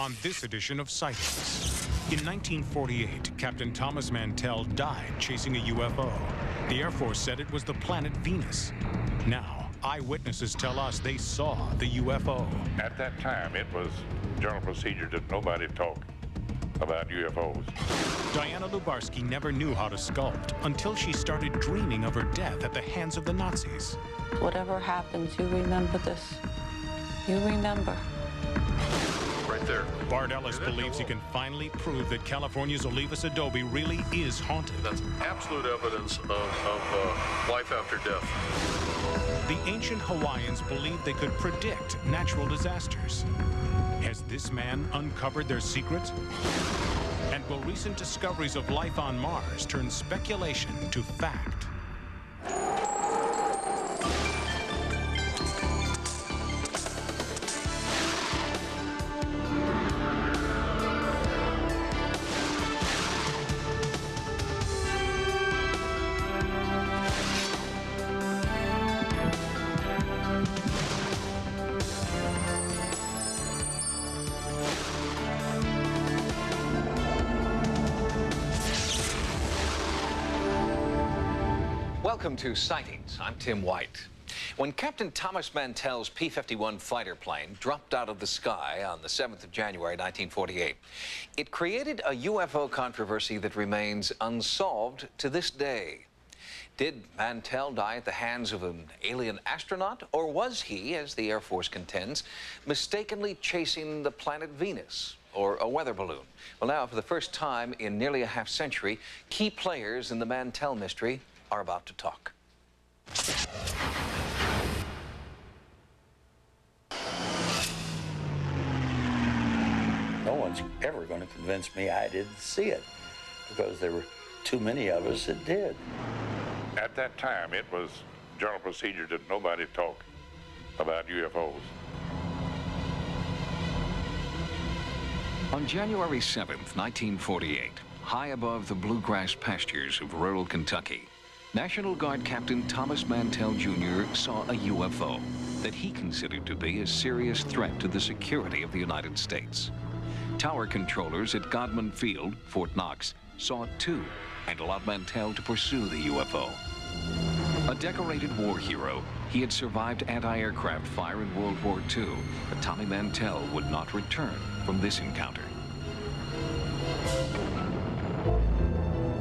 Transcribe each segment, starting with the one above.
on this edition of Sightings. In 1948, Captain Thomas Mantell died chasing a UFO. The Air Force said it was the planet Venus. Now, eyewitnesses tell us they saw the UFO. At that time, it was general procedure that nobody talked about UFOs. Diana Lubarsky never knew how to sculpt until she started dreaming of her death at the hands of the Nazis. Whatever happens, you remember this. You remember. Right there. Bart Ellis believes he can finally prove that California's Olivas adobe really is haunted. That's absolute evidence of life after death. The ancient Hawaiians believed they could predict natural disasters. Has this man uncovered their secret? And will recent discoveries of life on Mars turn speculation to fact? Welcome to Sightings. I'm Tim White. When Captain Thomas Mantell's P-51 fighter plane dropped out of the sky on the 7th of January, 1948, it created a UFO controversy that remains unsolved to this day. Did Mantell die at the hands of an alien astronaut, or was he, as the Air Force contends, mistakenly chasing the planet Venus or a weather balloon? Well, now, for the first time in nearly a half-century, key players in the Mantell mystery are about to talk. No one's ever going to convince me I didn't see it, because there were too many of us that did. At that time, it was general procedure that nobody talked about UFOs. On January 7th, 1948, high above the bluegrass pastures of rural Kentucky, National Guard Captain Thomas Mantell Jr. saw a UFO that he considered to be a serious threat to the security of the United States. Tower controllers at Godman Field, Fort Knox, saw it too and allowed Mantell to pursue the UFO. A decorated war hero, he had survived anti-aircraft fire in World War II, but Tommy Mantell would not return from this encounter.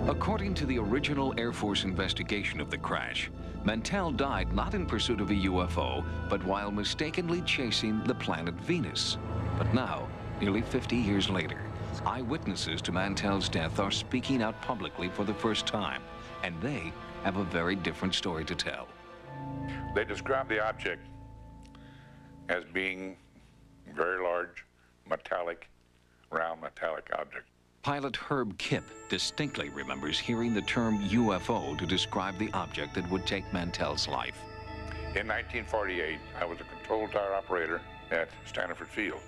According to the original Air Force investigation of the crash, Mantell died not in pursuit of a UFO, but while mistakenly chasing the planet Venus. But now, nearly 50 years later, eyewitnesses to Mantell's death are speaking out publicly for the first time, and they have a very different story to tell. They described the object as being very large, metallic, round metallic object. Pilot Herb Kipp distinctly remembers hearing the term UFO to describe the object that would take Mantell's life. In 1948, I was a control tower operator at Stanford Field.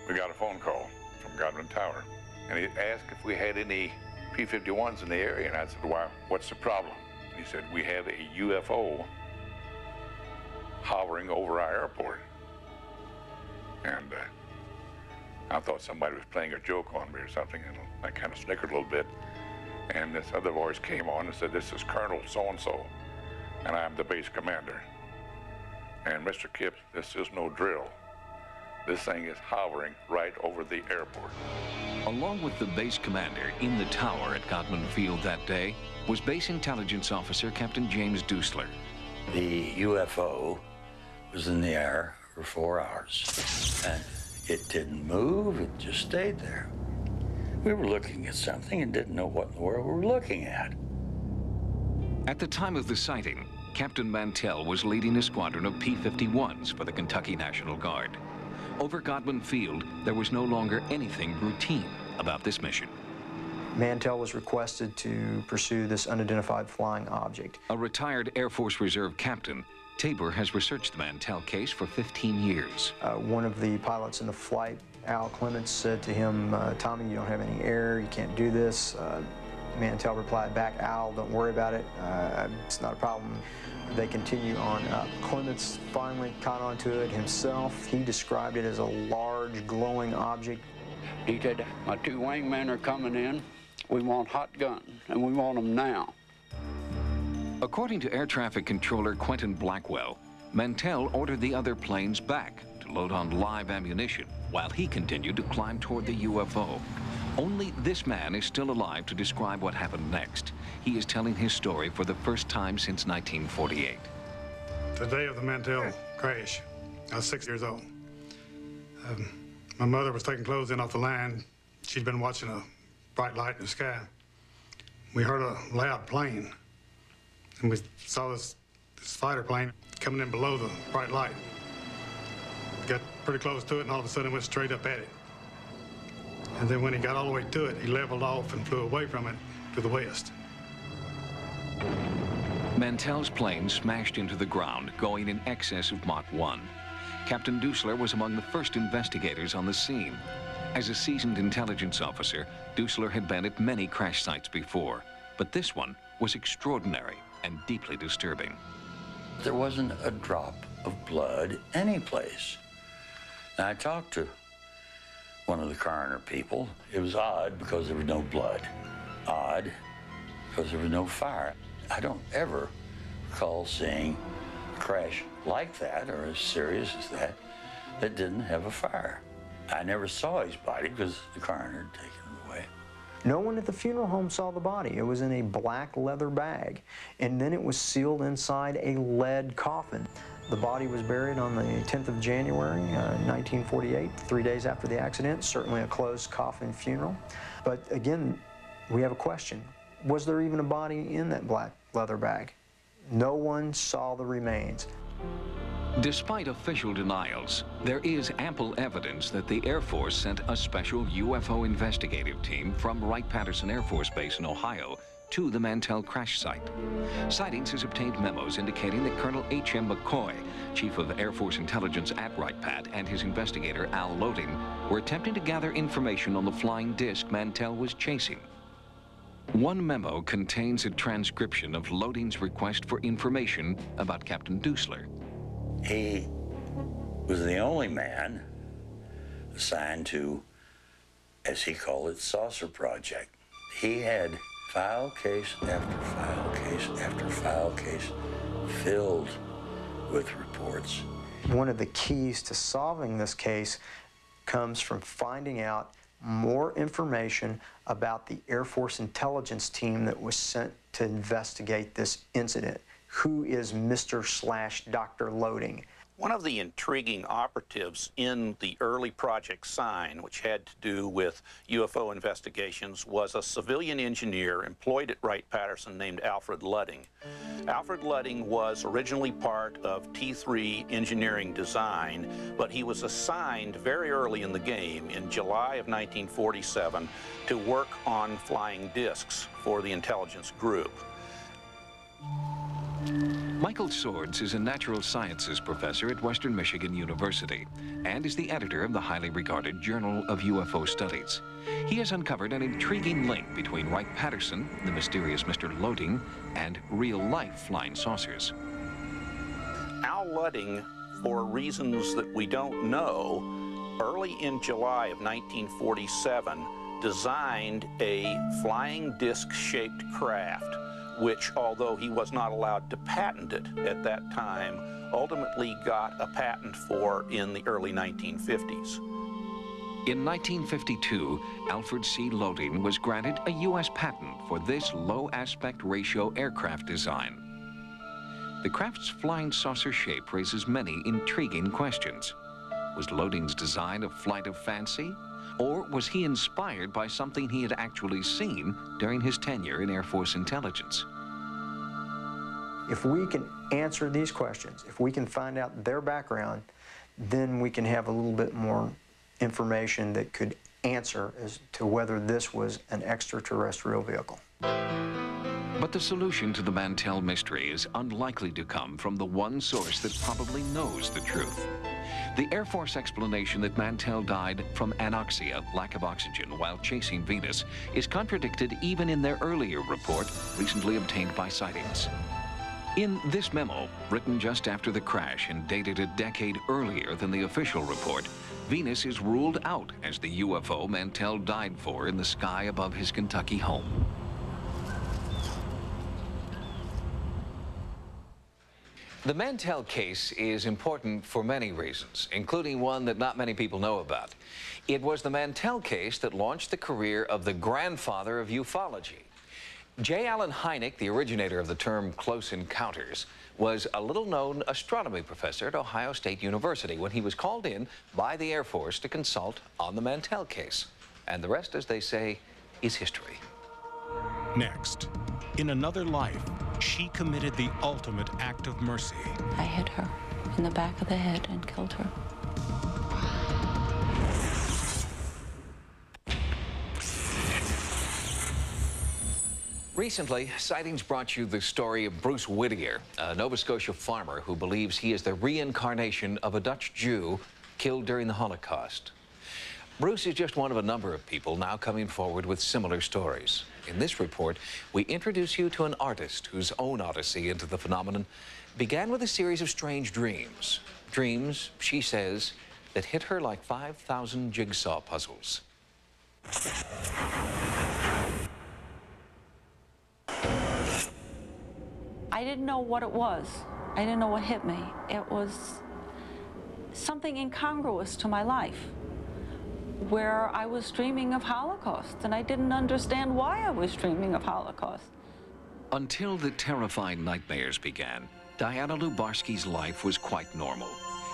We got a phone call from Godwin Tower, and he asked if we had any P-51s in the area, and I said, "Why, what's the problem?" He said, "We have a UFO hovering over our airport." And I thought somebody was playing a joke on me or something, and I kind of snickered a little bit. And this other voice came on and said, "This is Colonel so-and-so, and I'm the base commander. And Mr. Kipp, this is no drill. This thing is hovering right over the airport." Along with the base commander in the tower at Godman Field that day was Base Intelligence Officer Captain James Dusler. The UFO was in the air for 4 hours, and it didn't move, it just stayed there. We were looking at something and didn't know what in the world we were looking at. At the time of the sighting, Captain Mantell was leading a squadron of P-51s for the Kentucky National Guard. Over Godman Field, there was no longer anything routine about this mission. Mantell was requested to pursue this unidentified flying object. A retired Air Force Reserve captain, Tabor has researched the Mantell case for 15 years. One of the pilots in the flight, Al Clements, said to him, "Tommy, you don't have any air, you can't do this." Mantell replied back, "Al, don't worry about it, it's not a problem." They continue on up. Clements finally caught onto it himself. He described it as a large glowing object. He said, my 2 wingmen are coming in. We want hot guns, and we want them now. According to air traffic controller Quentin Blackwell, Mantell ordered the other planes back to load on live ammunition while he continued to climb toward the UFO. Only this man is still alive to describe what happened next. He is telling his story for the first time since 1948. The day of the Mantell crash, I was 6 years old. My mother was taking clothes in off the line. She'd been watching a bright light in the sky. We heard a loud plane, and we saw this fighter plane coming in below the bright light. Got pretty close to it, and all of a sudden it went straight up at it. And then when he got all the way to it, he leveled off and flew away from it to the west. Mantell's plane smashed into the ground, going in excess of Mach 1. Captain Dusler was among the first investigators on the scene. As a seasoned intelligence officer, Dusler had been at many crash sites before, but this one was extraordinary and deeply disturbing. There wasn't a drop of blood anyplace. Now, I talked to one of the coroner people. It was odd because there was no blood. Odd because there was no fire. I don't ever recall seeing a crash like that, or as serious as that didn't have a fire. I never saw his body because the coroner had taken him away. No one at the funeral home saw the body. It was in a black leather bag, and then it was sealed inside a lead coffin. The body was buried on the 10th of January, 1948, 3 days after the accident. Certainly a closed coffin funeral. But again, we have a question. Was there even a body in that black leather bag? No one saw the remains. Despite official denials, there is ample evidence that the Air Force sent a special UFO investigative team from Wright-Patterson Air Force Base in Ohio to the Mantell crash site. Sightings has obtained memos indicating that Colonel H.M. McCoy, Chief of Air Force Intelligence at Wright-Pat, and his investigator, Al Loading, were attempting to gather information on the flying disc Mantell was chasing. One memo contains a transcription of Loading's request for information about Captain Dusler. He was the only man assigned to, as he called it, Saucer Project. He had file case after file case after file case filled with reports. One of the keys to solving this case comes from finding out more information about the Air Force intelligence team that was sent to investigate this incident. Who is Mr./Dr. Loading? One of the intriguing operatives in the early Project Sign, which had to do with UFO investigations, was a civilian engineer employed at Wright-Patterson named Alfred Ludding. Alfred Ludding was originally part of T3 engineering design, but he was assigned very early in the game, in July of 1947, to work on flying discs for the intelligence group. Michael Swords is a natural sciences professor at Western Michigan University and is the editor of the highly regarded Journal of UFO Studies. He has uncovered an intriguing link between Wright-Patterson, the mysterious Mr. Loading, and real-life flying saucers. Al Ludding, for reasons that we don't know, early in July of 1947, designed a flying disc-shaped craft, which, although he was not allowed to patent it at that time, ultimately got a patent for in the early 1950s. In 1952, Alfred C. Loading was granted a U.S. patent for this low aspect ratio aircraft design. The craft's flying saucer shape raises many intriguing questions. Was Loading's design a flight of fancy? Or was he inspired by something he had actually seen during his tenure in Air Force intelligence? If we can answer these questions, if we can find out their background, then we can have a little bit more information that could answer as to whether this was an extraterrestrial vehicle. But the solution to the Mantell mystery is unlikely to come from the one source that probably knows the truth. The Air Force explanation that Mantell died from anoxia, lack of oxygen, while chasing Venus, is contradicted even in their earlier report, recently obtained by Sightings. In this memo, written just after the crash and dated a decade earlier than the official report, Venus is ruled out as the UFO Mantell died for in the sky above his Kentucky home. The Mantell case is important for many reasons, including one that not many people know about. It was the Mantell case that launched the career of the grandfather of ufology. J. Allen Hynek, the originator of the term close encounters, was a little-known astronomy professor at Ohio State University when he was called in by the Air Force to consult on the Mantell case. And the rest, as they say, is history. Next, in another life, she committed the ultimate act of mercy. I hit her in the back of the head and killed her. Recently, Sightings brought you the story of Bruce Whittier, a Nova Scotia farmer who believes he is the reincarnation of a Dutch Jew killed during the Holocaust. Bruce is just one of a number of people now coming forward with similar stories. In this report, we introduce you to an artist whose own odyssey into the phenomenon began with a series of strange dreams. Dreams, she says, that hit her like 5,000 jigsaw puzzles. I didn't know what it was. I didn't know what hit me. It was something incongruous to my life, where I was dreaming of Holocaust, and I didn't understand why I was dreaming of Holocaust. Until the terrifying nightmares began, Diana Lubarsky's life was quite normal.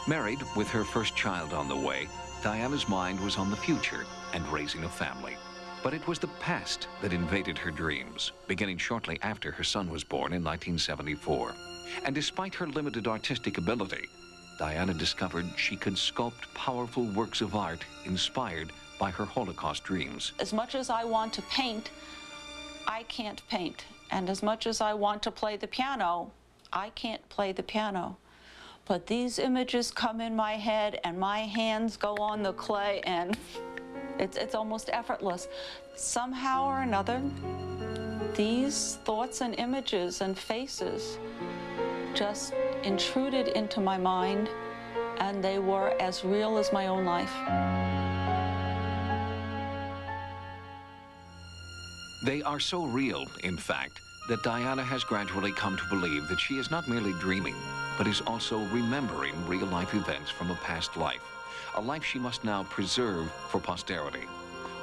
Married with her first child on the way, Diana's mind was on the future and raising a family. But it was the past that invaded her dreams, beginning shortly after her son was born in 1974. And despite her limited artistic ability, Diana discovered she could sculpt powerful works of art inspired by her Holocaust dreams. As much as I want to paint, I can't paint. And as much as I want to play the piano, I can't play the piano. But these images come in my head and my hands go on the clay and it's almost effortless. Somehow or another, these thoughts and images and faces just intruded into my mind, and they were as real as my own life. They are so real, in fact, that Diana has gradually come to believe that she is not merely dreaming, but is also remembering real-life events from a past life, a life she must now preserve for posterity.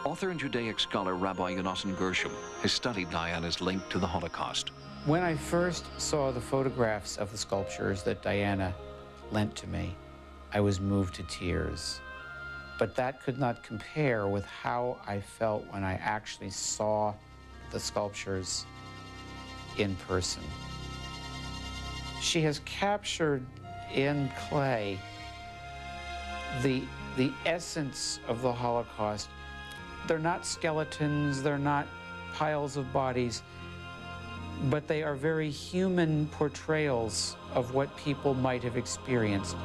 Author and Judaic scholar Rabbi Yonasan Gershom has studied Diana's link to the Holocaust. When I first saw the photographs of the sculptures that Diana lent to me, I was moved to tears. But that could not compare with how I felt when I actually saw the sculptures in person. She has captured in clay the essence of the Holocaust. They're not skeletons, they're not piles of bodies, but they are very human portrayals of what people might have experienced.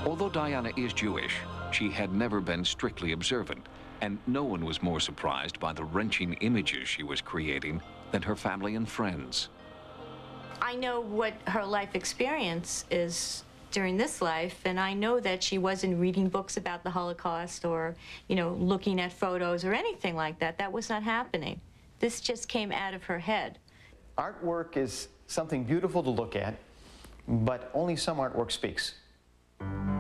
Although Diana is Jewish, she had never been strictly observant, and no one was more surprised by the wrenching images she was creating than her family and friends. I know what her life experience is during this life, and I know that she wasn't reading books about the Holocaust or, you know, looking at photos or anything like that. That was not happening. This just came out of her head. Artwork is something beautiful to look at, but only some artwork speaks.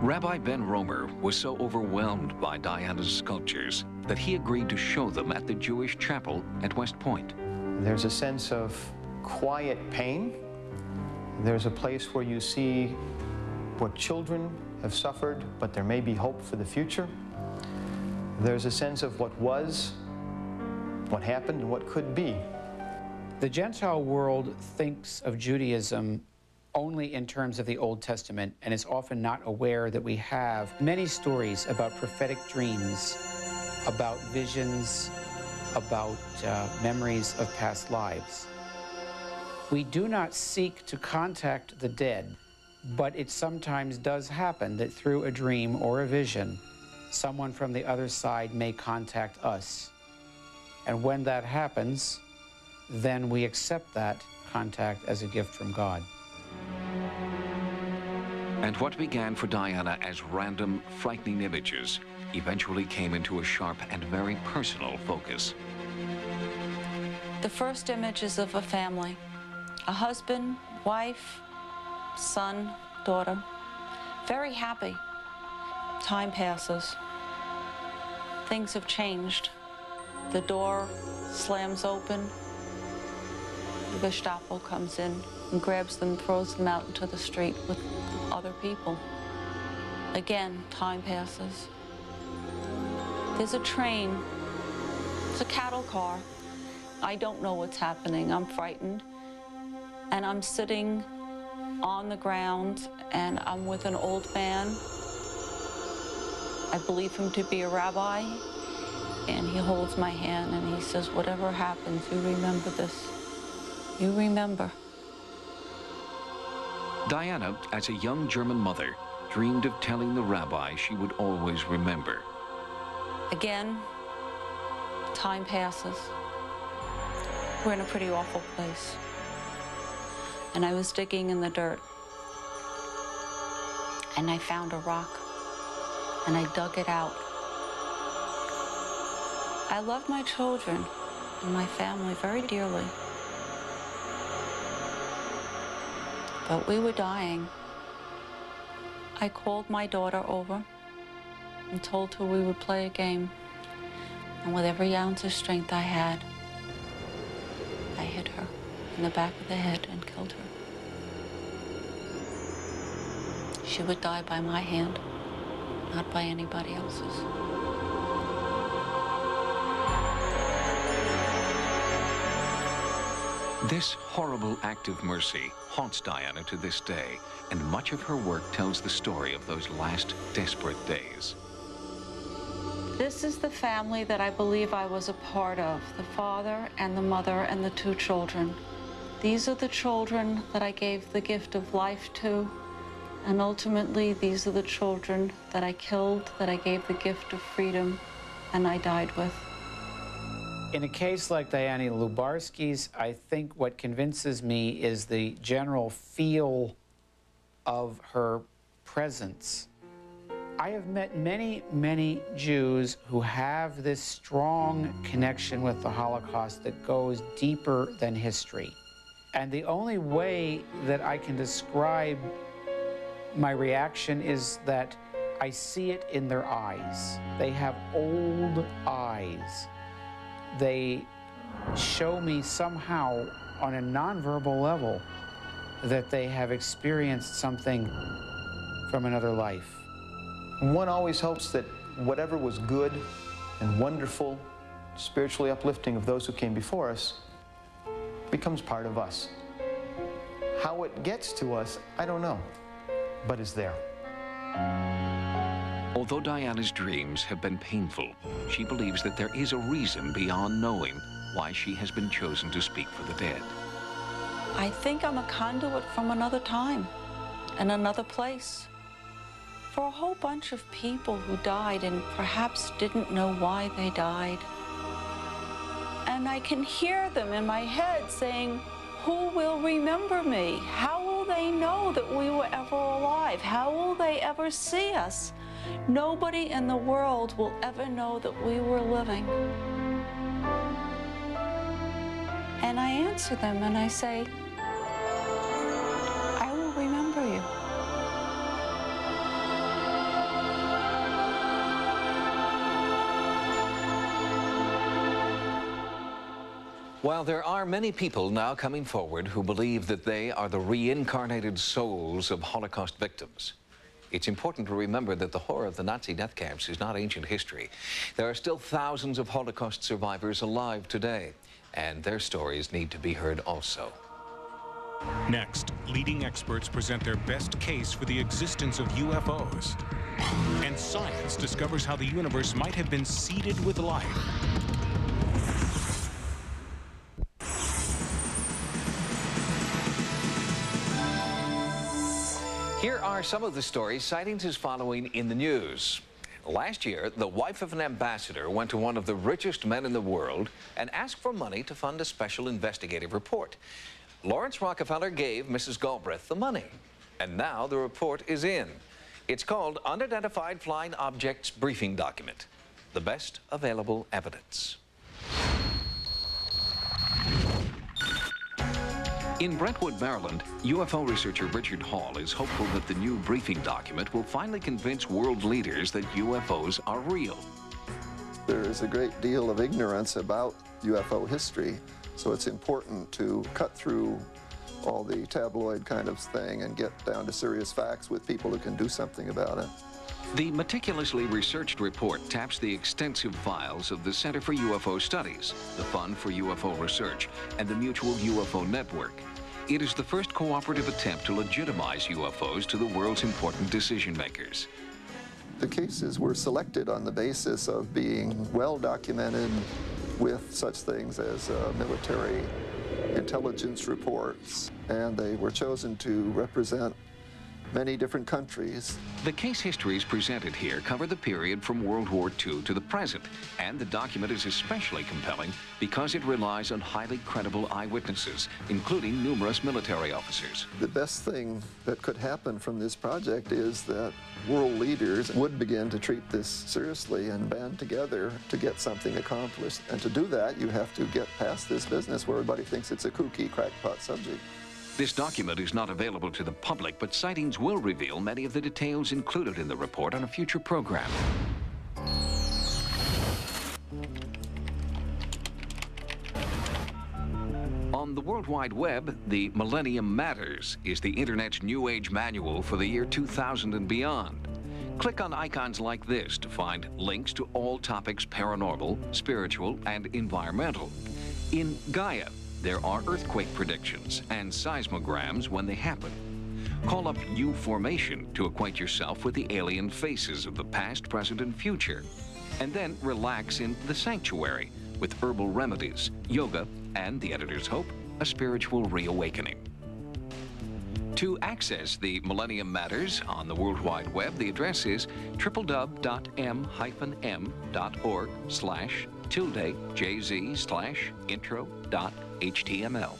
Rabbi Ben Romer was so overwhelmed by Diana's sculptures that he agreed to show them at the Jewish chapel at West Point. There's a sense of quiet pain. There's a place where you see what children have suffered, but there may be hope for the future. There's a sense of what was, what happened, and what could be. The Gentile world thinks of Judaism only in terms of the Old Testament and is often not aware that we have many stories about prophetic dreams, about visions, about memories of past lives. We do not seek to contact the dead, but it sometimes does happen that through a dream or a vision, someone from the other side may contact us. And when that happens, then we accept that contact as a gift from God. And what began for Diana as random, frightening images eventually came into a sharp and very personal focus. The first image is of a family, a husband, wife, son, daughter, very happy. Time passes. Things have changed. The door slams open. The Gestapo comes in and grabs them, throws them out into the street with other people. Again, time passes. There's a train. It's a cattle car. I don't know what's happening. I'm frightened. And I'm sitting on the ground, and I'm with an old man. I believe him to be a rabbi. And he holds my hand and he says, whatever happens, you remember this. You remember. Diana, as a young German mother, dreamed of telling the rabbi she would always remember. Again, time passes. We're in a pretty awful place. And I was digging in the dirt. And I found a rock. And I dug it out. I love my children and my family very dearly. But we were dying. I called my daughter over and told her we would play a game. And with every ounce of strength I had, I hit her in the back of the head and killed her. She would die by my hand, not by anybody else's. This horrible act of mercy haunts Diana to this day, and much of her work tells the story of those last desperate days. This is the family that I believe I was a part of, the father and the mother and the two children. These are the children that I gave the gift of life to, and ultimately these are the children that I killed, that I gave the gift of freedom, and I died with. In a case like Diana Lubarsky's, I think what convinces me is the general feel of her presence. I have met many, many Jews who have this strong connection with the Holocaust that goes deeper than history. And the only way that I can describe my reaction is that I see it in their eyes. They have old eyes. They show me somehow on a nonverbal level that they have experienced something from another life. One always hopes that whatever was good and wonderful, spiritually uplifting of those who came before us becomes part of us. How it gets to us, I don't know, but it's there. Although Diana's dreams have been painful, she believes that there is a reason beyond knowing why she has been chosen to speak for the dead. I think I'm a conduit from another time and another place. For a whole bunch of people who died and perhaps didn't know why they died. And I can hear them in my head saying, who will remember me? How will they know that we were ever alive? How will they ever see us? Nobody in the world will ever know that we were living. And I answer them and I say, I will remember you. While there are many people now coming forward who believe that they are the reincarnated souls of Holocaust victims, it's important to remember that the horror of the Nazi death camps is not ancient history. There are still thousands of Holocaust survivors alive today, and their stories need to be heard also. Next, leading experts present their best case for the existence of UFOs. And science discovers how the universe might have been seeded with life. Here are some of the stories Sightings is following in the news. Last year, the wife of an ambassador went to one of the richest men in the world and asked for money to fund a special investigative report. Lawrence Rockefeller gave Mrs. Galbraith the money. And now the report is in. It's called Unidentified Flying Objects Briefing Document, the best available evidence. In Brentwood, Maryland, UFO researcher Richard Hall is hopeful that the new briefing document will finally convince world leaders that UFOs are real. There is a great deal of ignorance about UFO history, so it's important to cut through all the tabloid kind of thing and get down to serious facts with people who can do something about it. The meticulously researched report taps the extensive files of the Center for UFO Studies, the Fund for UFO Research, and the Mutual UFO Network. It is the first cooperative attempt to legitimize UFOs to the world's important decision makers. The cases were selected on the basis of being well documented with such things as military intelligence reports, and they were chosen to represent many different countries. The case histories presented here cover the period from World War II to the present, and the document is especially compelling because it relies on highly credible eyewitnesses, including numerous military officers. The best thing that could happen from this project is that world leaders would begin to treat this seriously and band together to get something accomplished. And to do that, you have to get past this business where everybody thinks it's a kooky, crackpot subject. This document is not available to the public, but Sightings will reveal many of the details included in the report on a future program. On the World Wide Web, the Millennium Matters is the Internet's New Age manual for the year 2000 and beyond. Click on icons like this to find links to all topics paranormal, spiritual, and environmental. In Gaia, there are earthquake predictions and seismograms when they happen. Call up U Formation to acquaint yourself with the alien faces of the past, present, and future. And then relax in The Sanctuary with herbal remedies, yoga, and, the editor's hope, a spiritual reawakening. To access the Millennium Matters on the World Wide Web, the address is www.m-org/jz/intro.html.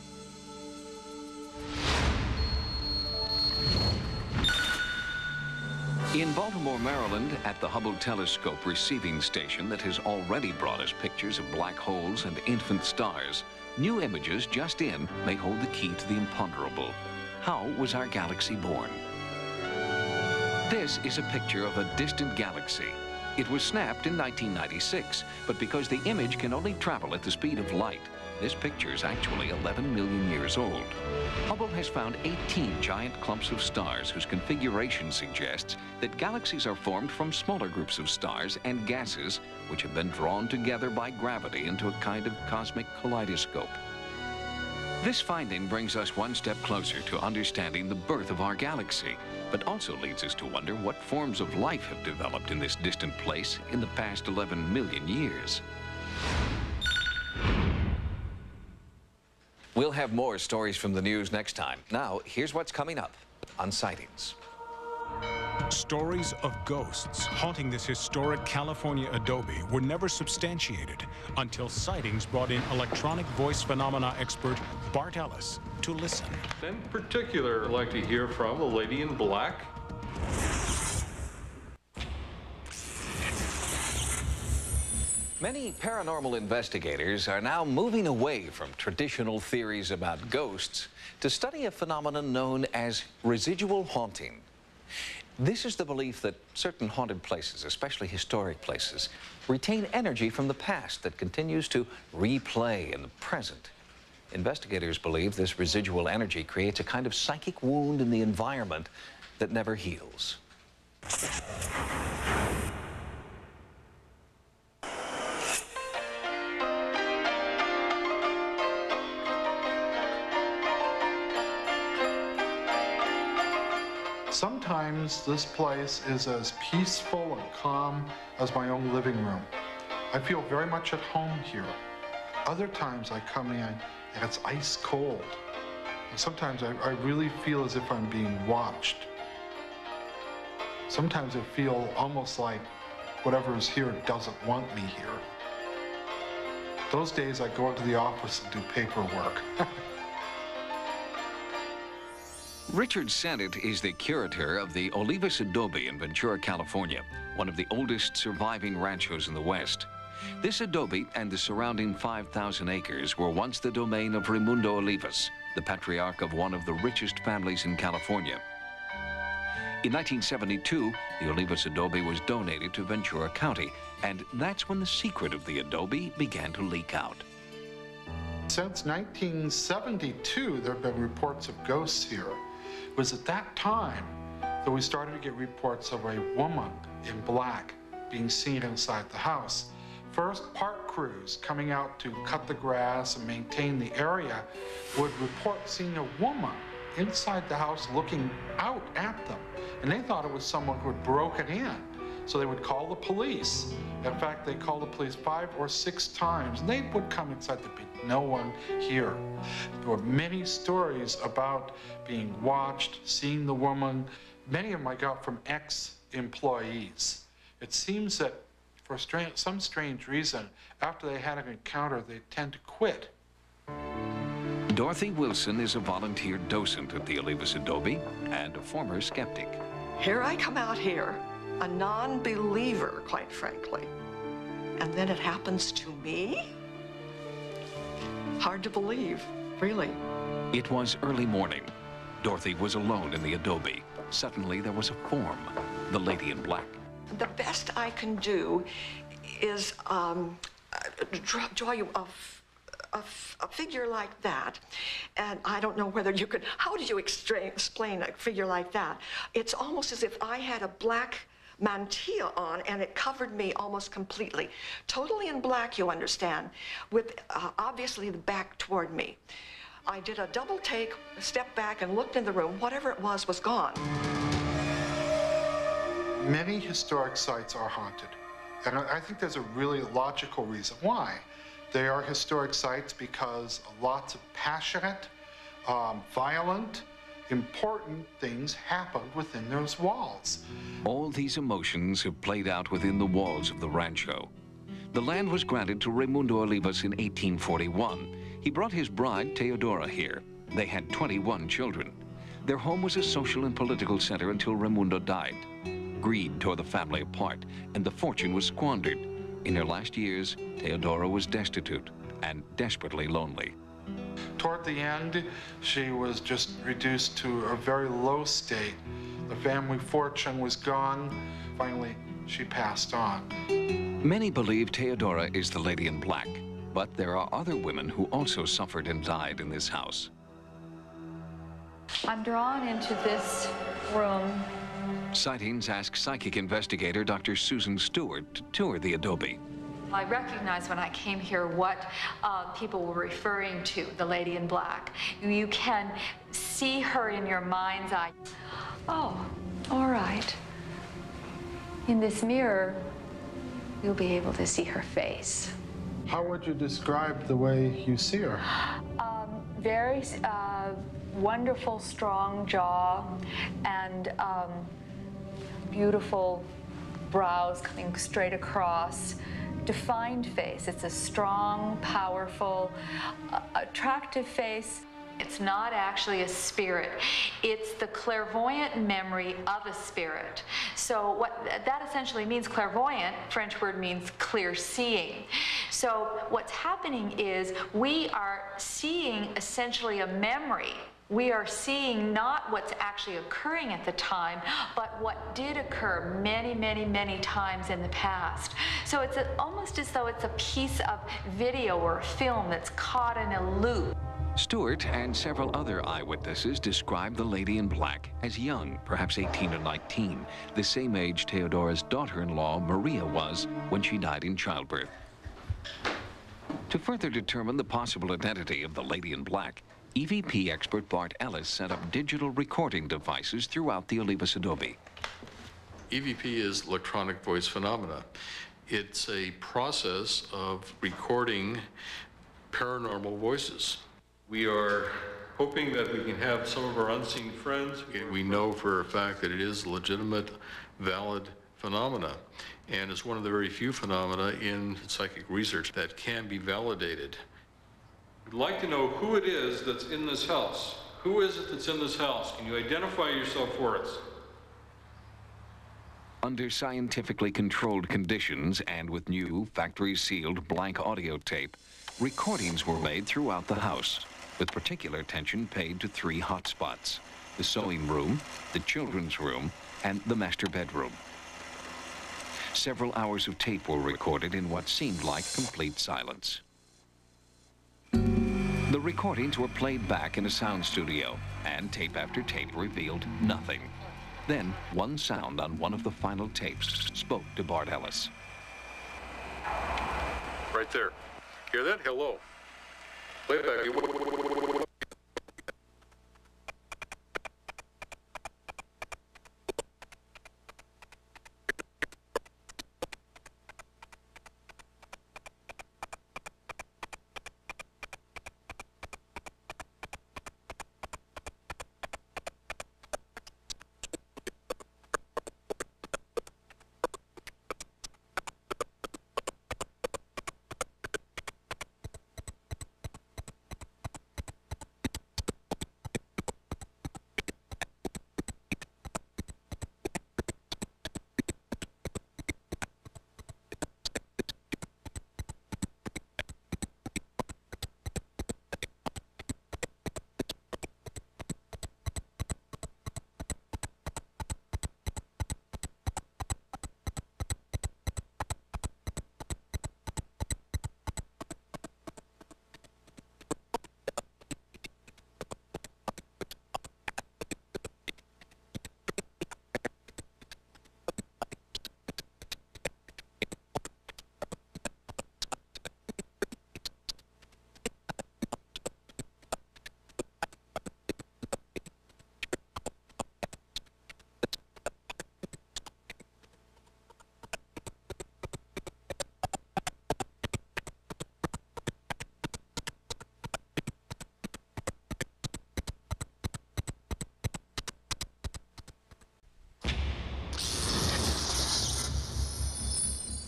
In Baltimore, Maryland, at the Hubble Telescope receiving station that has already brought us pictures of black holes and infant stars, new images just in may hold the key to the imponderable. How was our galaxy born? This is a picture of a distant galaxy. It was snapped in 1996, but because the image can only travel at the speed of light, this picture is actually 11 million years old. Hubble has found 18 giant clumps of stars whose configuration suggests that galaxies are formed from smaller groups of stars and gases which have been drawn together by gravity into a kind of cosmic kaleidoscope. This finding brings us one step closer to understanding the birth of our galaxy, but also leads us to wonder what forms of life have developed in this distant place in the past 11 million years. We'll have more stories from the news next time. Now, here's what's coming up on Sightings. Stories of ghosts haunting this historic California adobe were never substantiated until Sightings brought in electronic voice phenomena expert Bart Ellis to listen. In particular, I'd like to hear from the lady in black. Many paranormal investigators are now moving away from traditional theories about ghosts to study a phenomenon known as residual haunting. This is the belief that certain haunted places, especially historic places, retain energy from the past that continues to replay in the present. Investigators believe this residual energy creates a kind of psychic wound in the environment that never heals. Sometimes this place is as peaceful and calm as my own living room. I feel very much at home here. Other times I come in and it's ice cold. And sometimes I really feel as if I'm being watched. Sometimes I feel almost like whatever is here doesn't want me here. Those days I go into the office and do paperwork. Richard Sennett is the curator of the Olivas adobe in Ventura, California, one of the oldest surviving ranchos in the West. This adobe and the surrounding 5,000 acres were once the domain of Raimundo Olivas, the patriarch of one of the richest families in California. In 1972, the Olivas adobe was donated to Ventura County, and that's when the secret of the adobe began to leak out. Since 1972, there have been reports of ghosts here. It was at that time that we started to get reports of a woman in black being seen inside the house. First, park crews coming out to cut the grass and maintain the area would report seeing a woman inside the house looking out at them. And they thought it was someone who had broken in. So they would call the police. In fact, they called the police 5 or 6 times, and they would come inside. There'd be no one here. There were many stories about being watched, seeing the woman. Many of them I got from ex-employees. It seems that for some strange reason, after they had an encounter, they tend to quit. Dorothy Wilson is a volunteer docent at the Olivas adobe and a former skeptic. Here I come out here, a non-believer, quite frankly. And then it happens to me? Hard to believe, really. It was early morning. Dorothy was alone in the adobe. Suddenly there was a form, the lady in black. The best I can do is draw you a figure like that. And I don't know whether you could, how do you explain a figure like that? It's almost as if I had a black mantilla on and it covered me almost completely. Totally in black, you understand, with obviously the back toward me. I did a double take, stepped back and looked in the room. Whatever it was gone. Many historic sites are haunted. And I think there's a really logical reason why. They are historic sites because lots of passionate, violent, important things happened within those walls. All these emotions have played out within the walls of the rancho. The land was granted to Raimundo Olivas in 1841. He brought his bride, Teodora, here. They had 21 children. Their home was a social and political center until Raimundo died. Greed tore the family apart, and the fortune was squandered. In her last years, Teodora was destitute and desperately lonely. Toward the end, she was just reduced to a very low state. The family fortune was gone. Finally, she passed on. Many believe Teodora is the lady in black, but there are other women who also suffered and died in this house. I'm drawn into this room. Sightings asked psychic investigator Dr. Susan Stewart to tour the adobe. I recognized when I came here what people were referring to, the lady in black. You can see her in your mind's eye. Oh, all right. In this mirror, you'll be able to see her face. How would you describe the way you see her? Very wonderful, strong jaw and beautiful brows coming straight across. Defined face. It's a strong, powerful, attractive face. It's not actually a spirit. It's the clairvoyant memory of a spirit. So what that essentially means, clairvoyant, French word means clear seeing. So what's happening is we are seeing essentially a memory. We are seeing not what's actually occurring at the time, but what did occur many, many, many times in the past. So it's almost as though it's a piece of video or film that's caught in a loop. Stewart and several other eyewitnesses described the lady in black as young, perhaps 18 or 19, the same age Teodora's daughter-in-law, Maria, was when she died in childbirth. To further determine the possible identity of the lady in black, EVP expert Bart Ellis set up digital recording devices throughout the Olivas adobe. EVP is electronic voice phenomena. It's a process of recording paranormal voices. We are hoping that we can have some of our unseen friends. We know for a fact that it is a legitimate, valid phenomena, and it's one of the very few phenomena in psychic research that can be validated. We'd like to know who it is that's in this house. Who is it that's in this house? Can you identify yourself for us? Under scientifically controlled conditions and with new factory-sealed blank audio tape, recordings were made throughout the house, with particular attention paid to 3 hotspots: the sewing room, the children's room, and the master bedroom. Several hours of tape were recorded in what seemed like complete silence. The recordings were played back in a sound studio, and tape after tape revealed nothing. Then, one sound on one of the final tapes spoke to Bart Ellis. Right there. Hear that? Hello. Play it back.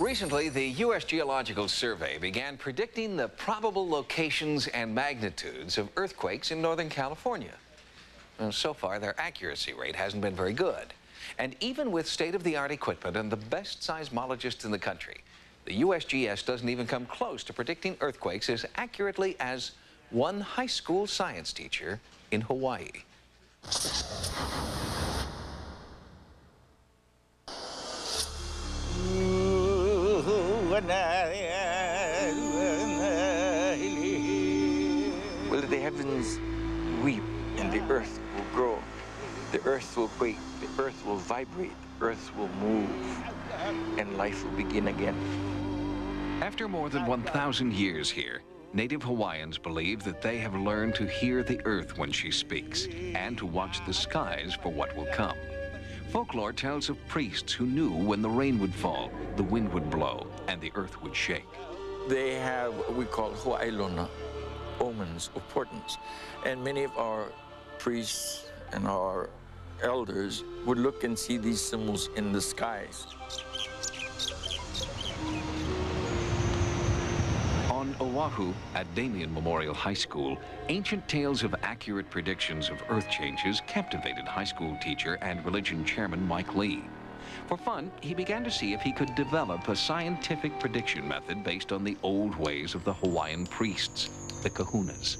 Recently, the U.S. Geological Survey began predicting the probable locations and magnitudes of earthquakes in Northern California. So far, their accuracy rate hasn't been very good. And even with state-of-the-art equipment and the best seismologists in the country, the USGS doesn't even come close to predicting earthquakes as accurately as one high school science teacher in Hawaii. Will the heavens weep and the earth will grow? The earth will quake, the earth will vibrate, the earth will move, and life will begin again. After more than 1,000 years here, native Hawaiians believe that they have learned to hear the earth when she speaks and to watch the skies for what will come. Folklore tells of priests who knew when the rain would fall, the wind would blow, and the earth would shake. They have what we call Hawaiilona, omens of portents. And many of our priests and our elders would look and see these symbols in the skies. On Oahu, at Damien Memorial High School, ancient tales of accurate predictions of earth changes captivated high school teacher and religion chairman Mike Lee. For fun, he began to see if he could develop a scientific prediction method based on the old ways of the Hawaiian priests, the kahunas.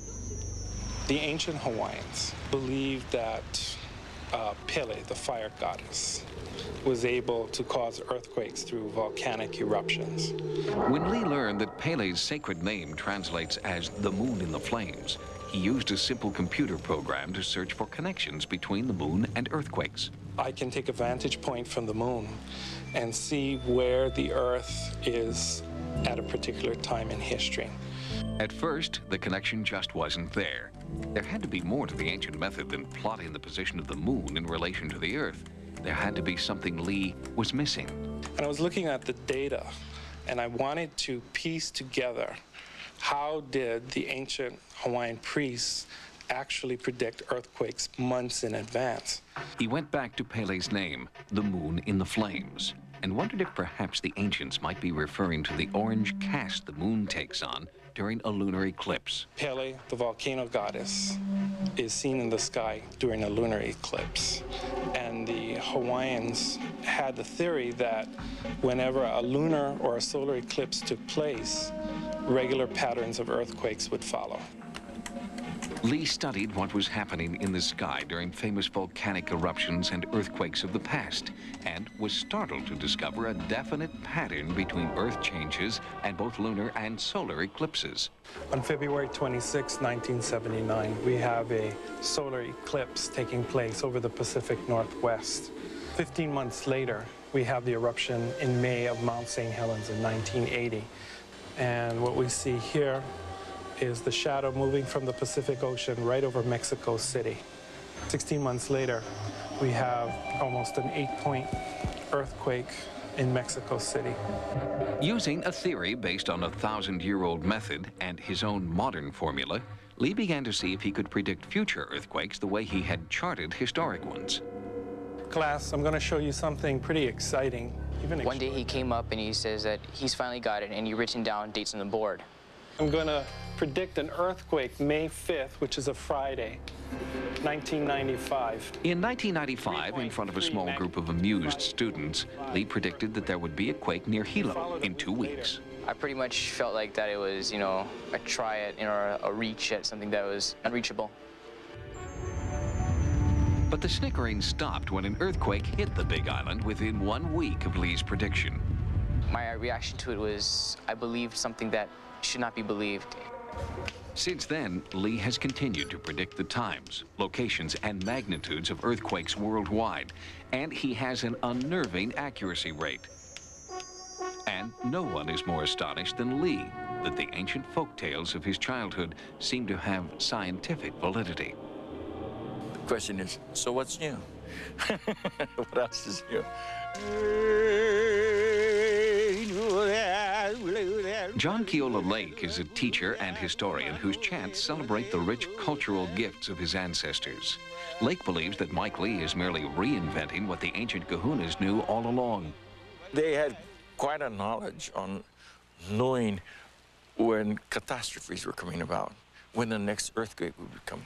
The ancient Hawaiians believed that Pele, the fire goddess, was able to cause earthquakes through volcanic eruptions. When Lee learned that Pele's sacred name translates as the moon in the flames, he used a simple computer program to search for connections between the moon and earthquakes. I can take a vantage point from the moon and see where the earth is at a particular time in history. At first, the connection just wasn't there. There had to be more to the ancient method than plotting the position of the moon in relation to the earth. There had to be something Lee was missing. And I was looking at the data, and I wanted to piece together how did the ancient Hawaiian priests actually predict earthquakes months in advance. He went back to Pele's name, the moon in the flames, and wondered if perhaps the ancients might be referring to the orange cast the moon takes on during a lunar eclipse. Pele, the volcano goddess, is seen in the sky during a lunar eclipse. And the Hawaiians had the theory that whenever a lunar or a solar eclipse took place, regular patterns of earthquakes would follow. Lee studied what was happening in the sky during famous volcanic eruptions and earthquakes of the past, and was startled to discover a definite pattern between Earth changes and both lunar and solar eclipses. On February 26, 1979, we have a solar eclipse taking place over the Pacific Northwest. 15 months later, we have the eruption in May of Mount St. Helens in 1980. And what we see here is the shadow moving from the Pacific Ocean right over Mexico City. 16 months later, we have almost an 8-point earthquake in Mexico City. Using a theory based on a 1,000-year-old method and his own modern formula, Lee began to see if he could predict future earthquakes the way he had charted historic ones. Class, I'm going to show you something pretty exciting. One day he came up and he says that he's finally got it, and he's written down dates on the board. I'm going to predict an earthquake May 5th, which is a Friday, 1995. In 1995, in front of a small group of amused students, Lee predicted that there would be a quake near Hilo in 2 weeks. I pretty much felt like that it was, you know, a try at, you know, a reach at something that was unreachable. But the snickering stopped when an earthquake hit the Big Island within 1 week of Lee's prediction. My reaction to it was, I believed something that should not be believed. Since then, Lee has continued to predict the times, locations, and magnitudes of earthquakes worldwide, and he has an unnerving accuracy rate. And no one is more astonished than Lee that the ancient folk tales of his childhood seem to have scientific validity. The question is, so what's new? What else is new? John Keola Lake is a teacher and historian whose chants celebrate the rich cultural gifts of his ancestors. Lake believes that Mike Lee is merely reinventing what the ancient kahunas knew all along. They had quite a knowledge on knowing when catastrophes were coming about, when the next earthquake would come.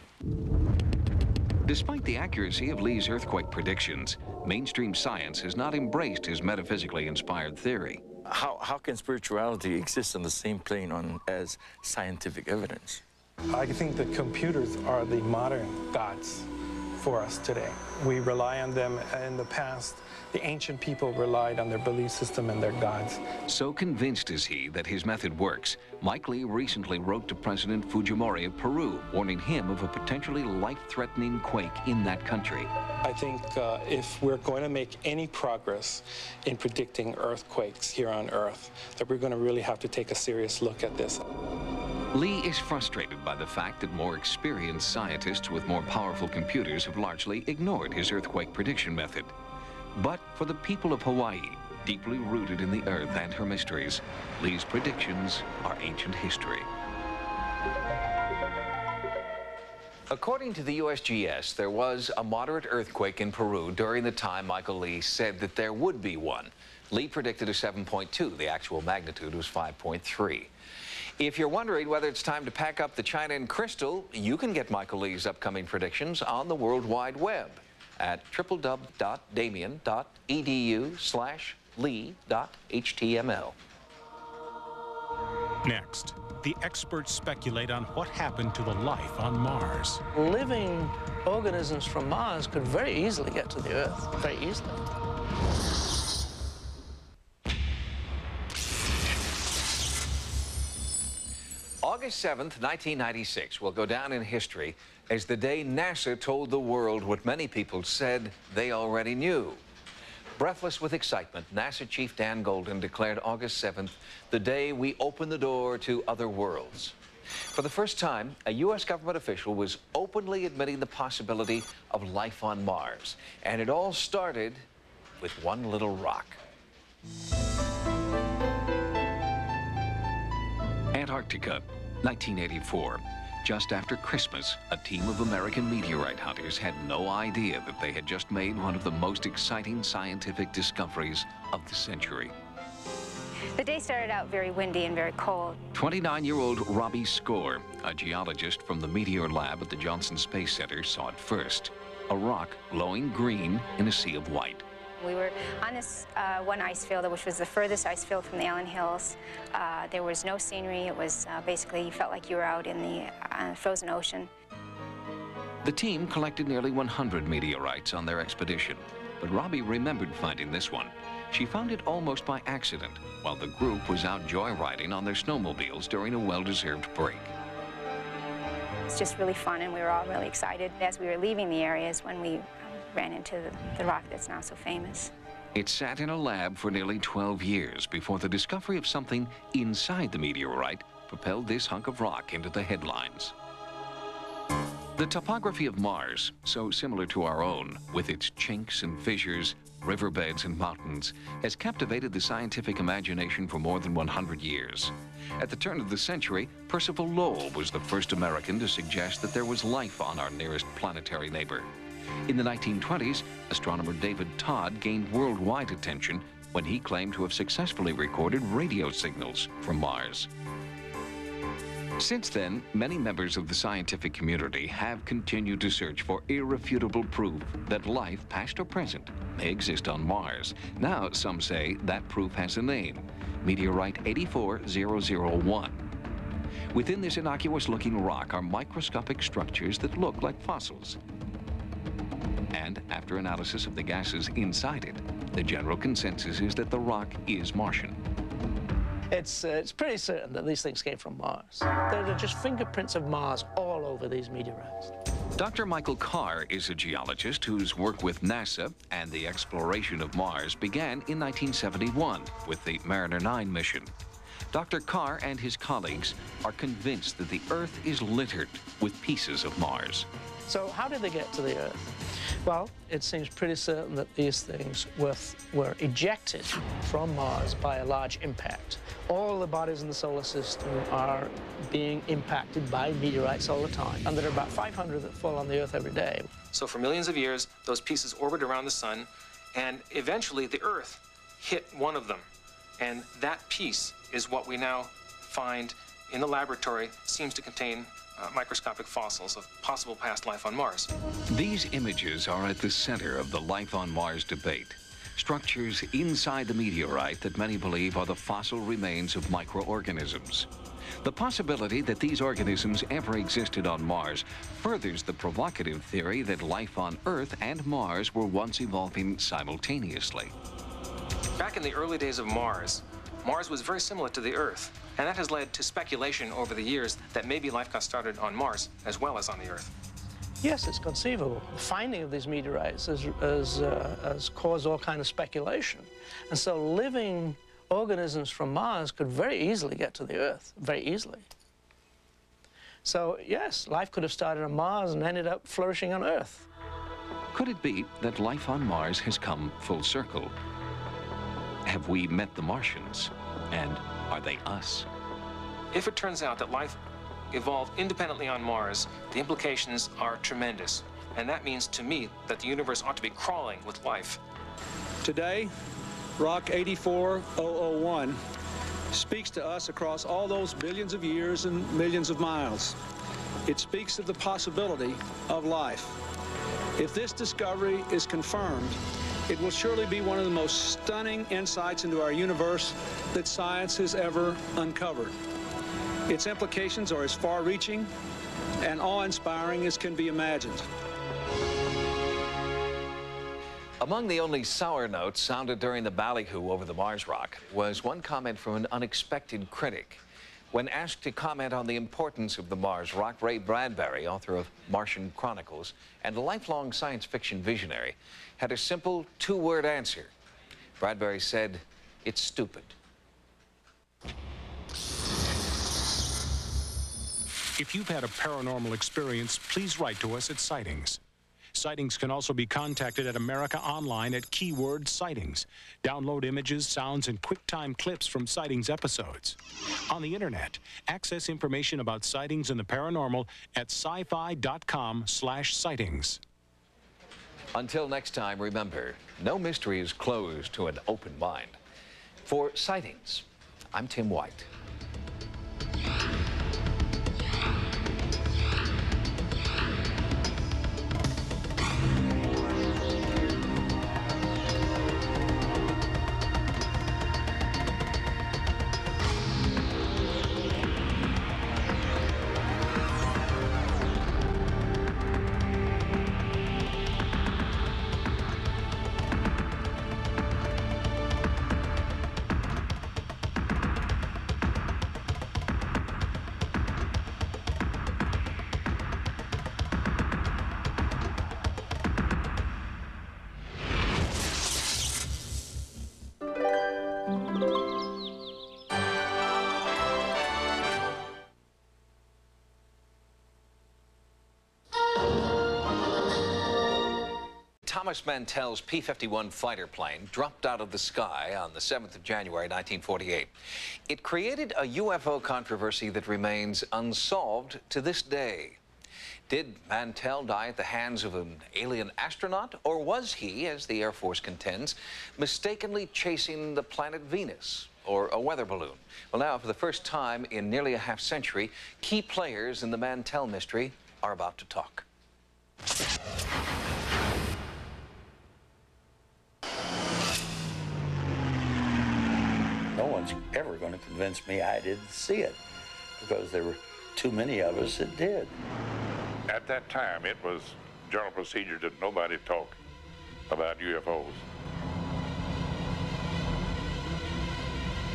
Despite the accuracy of Lee's earthquake predictions, mainstream science has not embraced his metaphysically inspired theory. How can spirituality exist on the same plane as scientific evidence? I think the computers are the modern gods for us today. We rely on them. In the past, the ancient people relied on their belief system and their gods. So convinced is he that his method works, Mike Lee recently wrote to President Fujimori of Peru, warning him of a potentially life-threatening quake in that country. I think if we're going to make any progress in predicting earthquakes here on Earth, that we're going to really have to take a serious look at this. Lee is frustrated by the fact that more experienced scientists with more powerful computers have largely ignored his earthquake prediction method. But for the people of Hawaii, deeply rooted in the Earth and her mysteries, Lee's predictions are ancient history. According to the USGS, there was a moderate earthquake in Peru during the time Michael Lee said that there would be one. Lee predicted a 7.2. The actual magnitude was 5.3. If you're wondering whether it's time to pack up the china and crystal, you can get Michael Lee's upcoming predictions on the World Wide Web at www.damien.edu/lee.html. Next, the experts speculate on what happened to the life on Mars. Living organisms from Mars could very easily get to the Earth, very easily. August 7th, 1996 will go down in history as the day NASA told the world what many people said they already knew. Breathless with excitement, NASA Chief Dan Golden declared August 7th the day we open the door to other worlds. For the first time, a U.S. government official was openly admitting the possibility of life on Mars. And it all started with one little rock. Antarctica, 1984. Just after Christmas, a team of American meteorite hunters had no idea that they had just made one of the most exciting scientific discoveries of the century. The day started out very windy and very cold. 29-year-old Robbie Score, a geologist from the Meteor Lab at the Johnson Space Center, saw it first. A rock glowing green in a sea of white. We were on this one ice field, which was the furthest ice field from the Allen Hills. There was no scenery. It was basically, you felt like you were out in the frozen ocean. The team collected nearly 100 meteorites on their expedition, but Robbie remembered finding this one. She found it almost by accident while the group was out joyriding on their snowmobiles during a well-deserved break. It's just really fun, and we were all really excited as we were leaving the areas when we ran into the rock that's now so famous. It sat in a lab for nearly 12 years before the discovery of something inside the meteorite propelled this hunk of rock into the headlines. The topography of Mars, so similar to our own, with its chinks and fissures, riverbeds and mountains, has captivated the scientific imagination for more than 100 years. At the turn of the century, Percival Lowell was the first American to suggest that there was life on our nearest planetary neighbor. In the 1920s, astronomer David Todd gained worldwide attention when he claimed to have successfully recorded radio signals from Mars. Since then, many members of the scientific community have continued to search for irrefutable proof that life, past or present, may exist on Mars. Now, some say that proof has a name, Meteorite 84001. Within this innocuous-looking rock are microscopic structures that look like fossils. And after analysis of the gases inside it, the general consensus is that the rock is Martian. It's pretty certain that these things came from Mars. There are just fingerprints of Mars all over these meteorites. Dr. Michael Carr is a geologist whose work with NASA and the exploration of Mars began in 1971 with the Mariner 9 mission. Dr. Carr and his colleagues are convinced that the Earth is littered with pieces of Mars. So how did they get to the Earth? Well, it seems pretty certain that these things were ejected from Mars by a large impact. All the bodies in the solar system are being impacted by meteorites all the time, and there are about 500 that fall on the Earth every day. So for millions of years, those pieces orbit around the sun, and eventually the Earth hit one of them. And that piece is what we now find in the laboratory, seems to contain microscopic fossils of possible past life on Mars. These images are at the center of the life on Mars debate. Structures inside the meteorite that many believe are the fossil remains of microorganisms. The possibility that these organisms ever existed on Mars furthers the provocative theory that life on Earth and Mars were once evolving simultaneously. Back in the early days of Mars was very similar to the Earth. And that has led to speculation over the years that maybe life got started on Mars as well as on the Earth. Yes, it's conceivable. The finding of these meteorites has caused all kind of speculation. And so living organisms from Mars could very easily get to the Earth, very easily. So yes, life could have started on Mars and ended up flourishing on Earth. Could it be that life on Mars has come full circle? Have we met the Martians? And are they us? If it turns out that life evolved independently on Mars, the implications are tremendous. And that means to me that the universe ought to be crawling with life. Today, Rock 84001 speaks to us across all those billions of years and millions of miles. It speaks of the possibility of life. If this discovery is confirmed, it will surely be one of the most stunning insights into our universe that science has ever uncovered. Its implications are as far-reaching and awe-inspiring as can be imagined. Among the only sour notes sounded during the ballyhoo over the Mars rock was one comment from an unexpected critic. When asked to comment on the importance of the Mars rock, Ray Bradbury, author of Martian Chronicles and a lifelong science fiction visionary, had a simple two-word answer. Bradbury said, "It's stupid." If you've had a paranormal experience, please write to us at Sightings. Sightings can also be contacted at America Online at keyword Sightings. Download images, sounds, and QuickTime clips from Sightings episodes. On the internet, access information about sightings and the paranormal at sci-fi.com/sightings. Until next time, remember, no mystery is closed to an open mind. For Sightings, I'm Tim White. Thomas Mantell's P-51 fighter plane dropped out of the sky on the 7th of January, 1948. It created a UFO controversy that remains unsolved to this day. Did Mantell die at the hands of an alien astronaut, or was he, as the Air Force contends, mistakenly chasing the planet Venus or a weather balloon? Well, now, for the first time in nearly a half-century, key players in the Mantell mystery are about to talk. No one's ever going to convince me I didn't see it, because there were too many of us that did. At that time, it was general procedure that nobody talk about UFOs.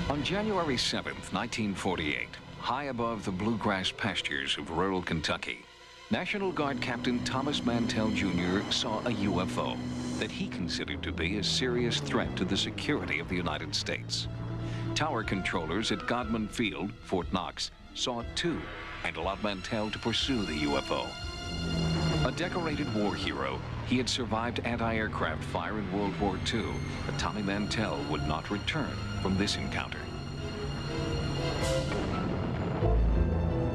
On January 7th, 1948, high above the bluegrass pastures of rural Kentucky, National Guard Captain Thomas Mantell Jr. saw a UFO that he considered to be a serious threat to the security of the United States. Tower controllers at Godman Field, Fort Knox, saw it too and allowed Mantell to pursue the UFO. A decorated war hero, he had survived anti-aircraft fire in World War II, but Tommy Mantell would not return from this encounter.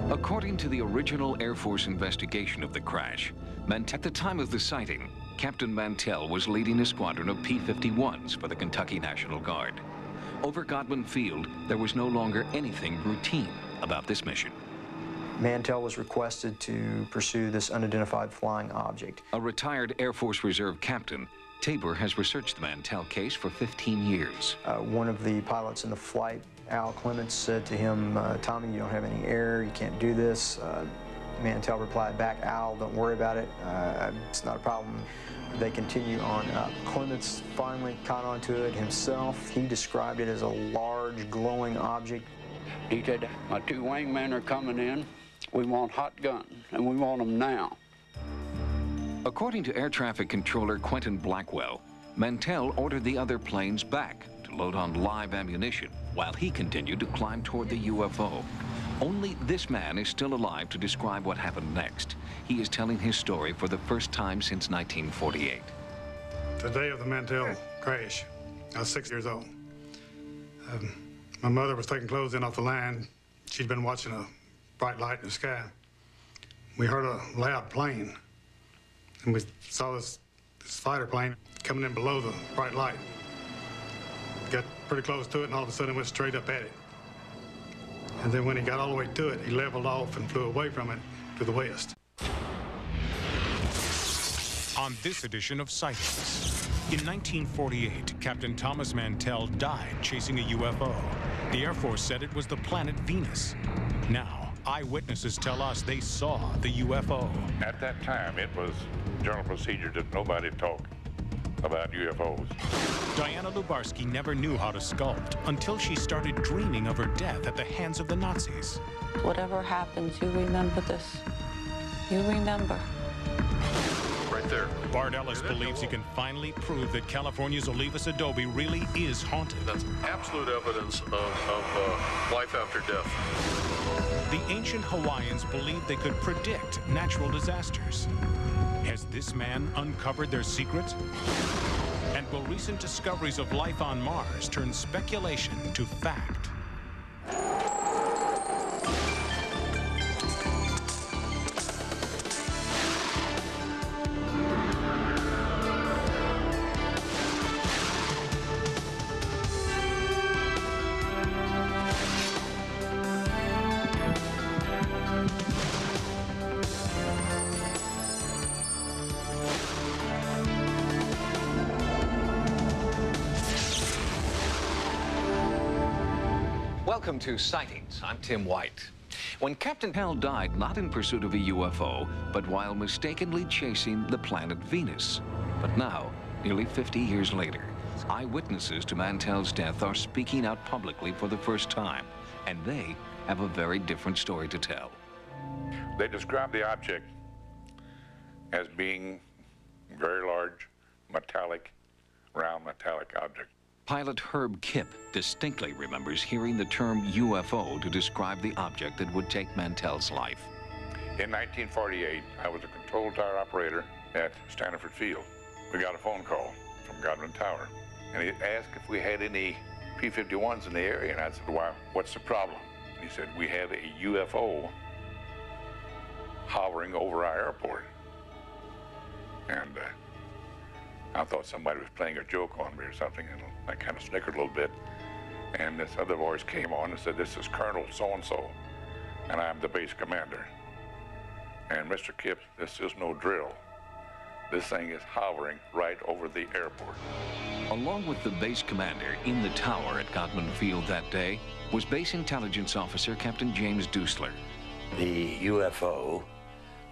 According to the original Air Force investigation of the crash, at the time of the sighting, Captain Mantell was leading a squadron of P-51s for the Kentucky National Guard. Over Godman Field, there was no longer anything routine about this mission. Mantell was requested to pursue this unidentified flying object. A retired Air Force Reserve captain, Tabor has researched the Mantell case for 15 years. One of the pilots in the flight, Al Clements, said to him, Tommy, you don't have any air, you can't do this. Mantell replied back, Al, don't worry about it, it's not a problem. They continue on up. Clements finally caught onto it himself. He described it as a large, glowing object. He said, my two wingmen are coming in. We want hot guns, and we want them now. According to air traffic controller Quentin Blackwell, Mantell ordered the other planes back to load on live ammunition while he continued to climb toward the UFO. Only this man is still alive to describe what happened next. He is telling his story for the first time since 1948. The day of the Mantell crash, I was 6 years old. My mother was taking clothes in off the line. She'd been watching a bright light in the sky. We heard a loud plane, and we saw this fighter plane coming in below the bright light. Got pretty close to it, and all of a sudden it went straight up at it. And then when he got all the way to it, he leveled off and flew away from it to the west. On this edition of Sightings, in 1948, Captain Thomas Mantell died chasing a UFO. The Air Force said it was the planet Venus. Now, eyewitnesses tell us they saw the UFO. At that time, it was general procedure that nobody talk about UFOs. Diana Lubarsky never knew how to sculpt until she started dreaming of her death at the hands of the Nazis. Whatever happens, you remember this. You remember. Right there. Bart Ellis believes he can finally prove that California's Olivas adobe really is haunted. That's absolute evidence of life after death. The ancient Hawaiians believed they could predict natural disasters. Has this man uncovered their secret? And will recent discoveries of life on Mars turn speculation to fact? Welcome to Sightings. I'm Tim White. When Captain Mantell died not in pursuit of a UFO, but while mistakenly chasing the planet Venus. But now, nearly 50 years later, eyewitnesses to Mantell's death are speaking out publicly for the first time, and they have a very different story to tell. They described the object as being very large, metallic, round metallic object. Pilot Herb Kipp distinctly remembers hearing the term UFO to describe the object that would take Mantell's life. In 1948, I was a control tower operator at Stanford Field. We got a phone call from Godwin Tower, and he asked if we had any P-51s in the area, and I said, "Why, what's the problem?" And he said, "We have a UFO hovering over our airport." And I thought somebody was playing a joke on me or something, and I kind of snickered a little bit. And this other voice came on and said, "This is Colonel so-and-so, and I'm the base commander. And Mr. Kipp, this is no drill. This thing is hovering right over the airport." Along with the base commander in the tower at Godwin Field that day was Base Intelligence Officer Captain James Dusler. The UFO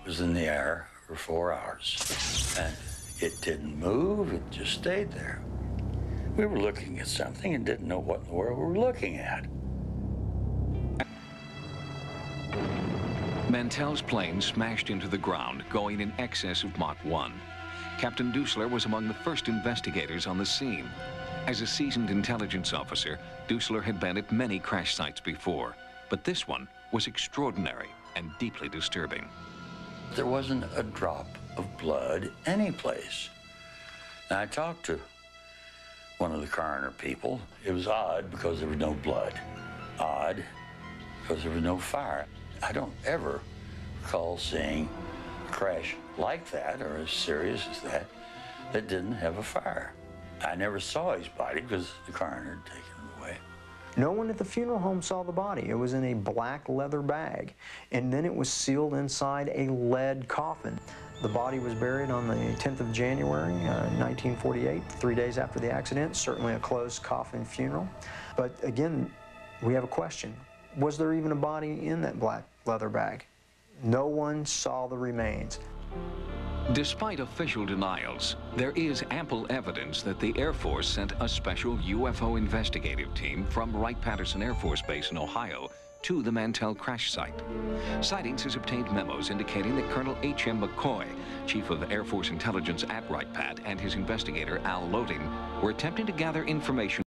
was in the air for 4 hours, and it didn't move, it just stayed there. We were looking at something and didn't know what in the world we were looking at. Mantell's plane smashed into the ground, going in excess of Mach 1. Captain Dusler was among the first investigators on the scene. As a seasoned intelligence officer, Dusler had been at many crash sites before, but this one was extraordinary and deeply disturbing. There wasn't a drop of blood anyplace. Now, I talked to one of the coroner people. It was odd because there was no blood. Odd because there was no fire. I don't ever recall seeing a crash like that, or as serious as that, that didn't have a fire. I never saw his body because the coroner had taken him away. No one at the funeral home saw the body. It was in a black leather bag, and then it was sealed inside a lead coffin. The body was buried on the 10th of January, 1948, 3 days after the accident. Certainly a closed coffin funeral. But again, we have a question. Was there even a body in that black leather bag? No one saw the remains. Despite official denials, there is ample evidence that the Air Force sent a special UFO investigative team from Wright-Patterson Air Force Base in Ohio to the Mantell crash site. Sightings has obtained memos indicating that Colonel H.M. McCoy, Chief of Air Force Intelligence at Wright-Pat, and his investigator, Al Loting, were attempting to gather information